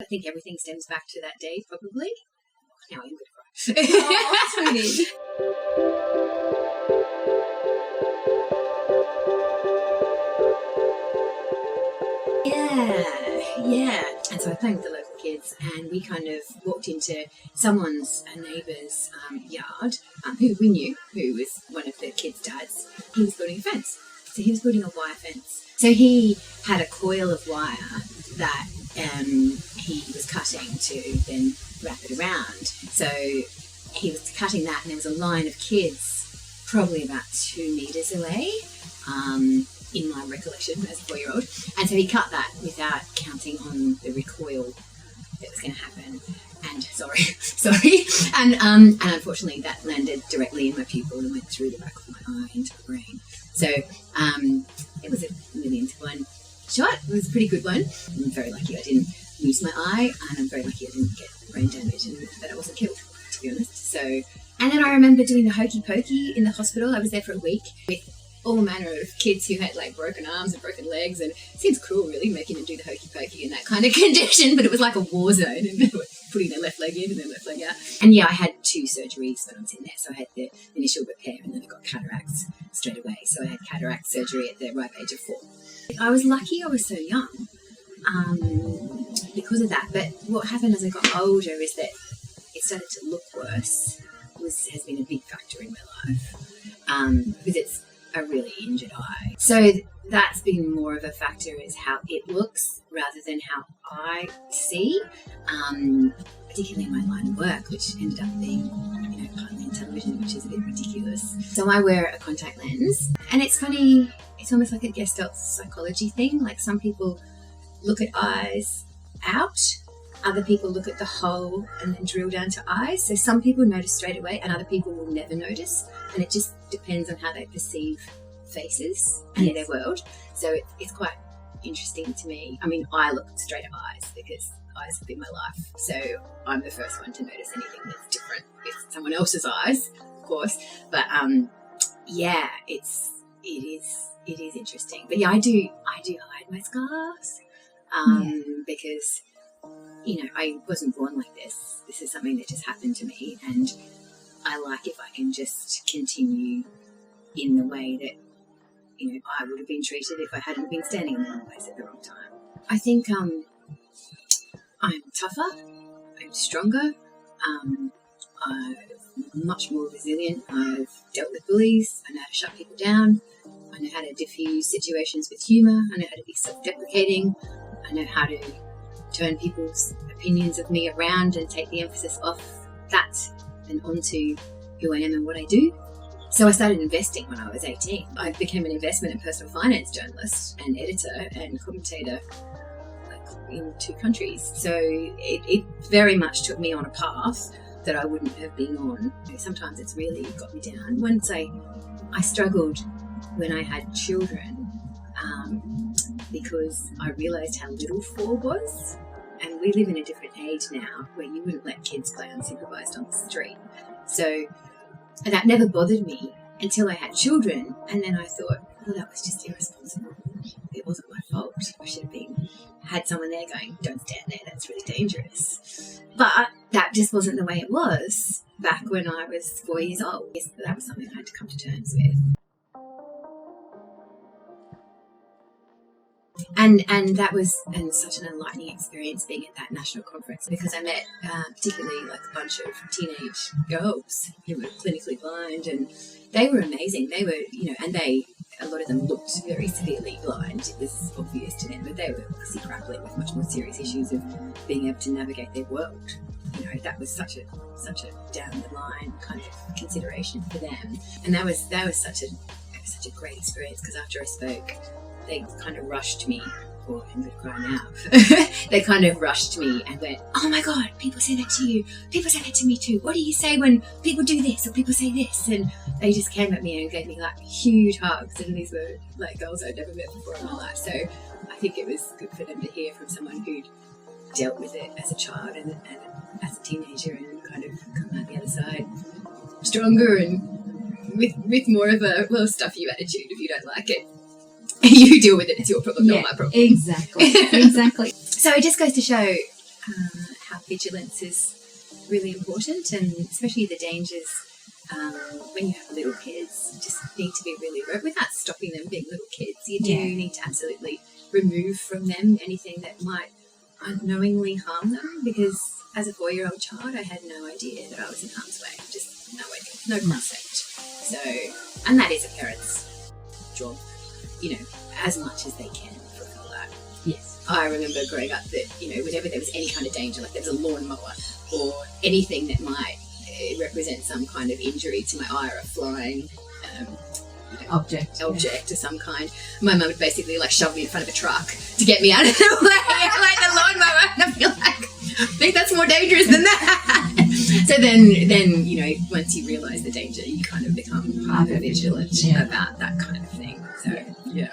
I think everything stems back to that day, probably. Now I'm going to cry. Oh, sweetie. Yeah. And so I was playing with the local kids, and we kind of walked into a neighbour's yard, who we knew, who was one of the kids' dads. He was building a fence. So he was building a wire fence. So he had a coil of wire that he was cutting to then wrap it around. So he was cutting that, and there was a line of kids probably about 2 metres away, in my recollection as a 4-year-old. And so he cut that without counting on the recoil that was going to happen. And sorry. And unfortunately that landed directly in my pupil and went through the back of my eye into the brain. So it was a 1,000,000-to-1 shot. It was a pretty good one. I'm very lucky I didn't lose my eye, and I'm very lucky I didn't get brain damage and that I wasn't killed, to be honest. So, and then I remember doing the hokey pokey in the hospital. I was there for a week with all manner of kids who had like broken arms and broken legs, and it seems cruel really making them do the hokey pokey in that kind of condition, but it was like a war zone, and they were putting their left leg in and their left leg out. And yeah, I had 2 surgeries when I was in there. So I had the initial repair, and then I got cataracts straight away. So I had cataract surgery at the ripe age of 4. I was lucky I was so young because of that. But what happened as I got older is that it started to look worse. Has been a big factor in my life, because it's a really injured eye. So that's been more of a factor, is how it looks rather than how I see, particularly in my line of work, which ended up being, partly in television, which is a bit ridiculous. So I wear a contact lens, and it's funny, it's almost like a Gestalt psychology thing. Like, some people look at eyes out, other people look at the whole and then drill down to eyes. So some people notice straight away, and other people will never notice. And it just depends on how they perceive faces and their world. So it's quite interesting to me. I mean, I look straight at eyes because eyes have been my life. So I'm the first one to notice anything that's different with someone else's eyes, of course. But yeah, it is interesting. But yeah, I do hide my scars because, I wasn't born like this. This is something that just happened to me, and I like if I can just continue in the way that, I would have been treated if I hadn't been standing in the wrong place at the wrong time. I think I'm tougher, I'm stronger, I'm much more resilient. I've dealt with bullies, I know how to shut people down, I know how to diffuse situations with humour, I know how to be self-deprecating, I know how to turn people's opinions of me around and take the emphasis off that and onto who I am and what I do. So I started investing when I was 18. I became an investment and personal finance journalist and editor and commentator in 2 countries. So it very much took me on a path that I wouldn't have been on. Sometimes it's really got me down. Once I struggled when I had children, because I realised how little 4 was. And we live in a different age now where you wouldn't let kids play unsupervised on the street. So that never bothered me until I had children. And then I thought, well, that was just irresponsible. It wasn't my fault. I should have had someone there going, don't stand there, that's really dangerous. But that just wasn't the way it was back when I was 4 years old. That was something I had to come to terms with. And that was such an enlightening experience being at that national conference, because I met particularly like a bunch of teenage girls who were clinically blind, and they were amazing. They were, and a lot of them looked very severely blind. It was obvious to them, but they were obviously grappling with much more serious issues of being able to navigate their world. That was such a down the line kind of consideration for them, and that was such a great experience, because after I spoke, they kind of rushed me, or I'm going to cry now. They kind of rushed me and went, oh my God, people say that to you. People say that to me too. What do you say when people do this or people say this? And they just came at me and gave me like huge hugs. And these were like girls I'd never met before in my life. So I think it was good for them to hear from someone who'd dealt with it as a child and as a teenager, and kind of come out the other side stronger and with more of a, well, stuff you attitude if you don't like it. You deal with it, it's your problem, not my problem. Exactly. So it just goes to show how vigilance is really important, and especially the dangers when you have little kids. You just need to be really alert without stopping them being little kids. You do need to absolutely remove from them anything that might unknowingly harm them, because as a 4-year-old child I had no idea that I was in harm's way, just no idea, no concept. So, and that is a parent's job, you know, as much as they can fulfill that. Yes. I remember growing up that, you know, whenever there was any kind of danger, like there was a lawnmower or anything that might represent some kind of injury to my eye, or a flying object of some kind, my mum would basically like shove me in front of a truck to get me out of the way, like the lawnmower. And I'd be like, I think that's more dangerous than that. So then you know, once you realise the danger, you kind of become hyper vigilant about that kind of thing. So yeah.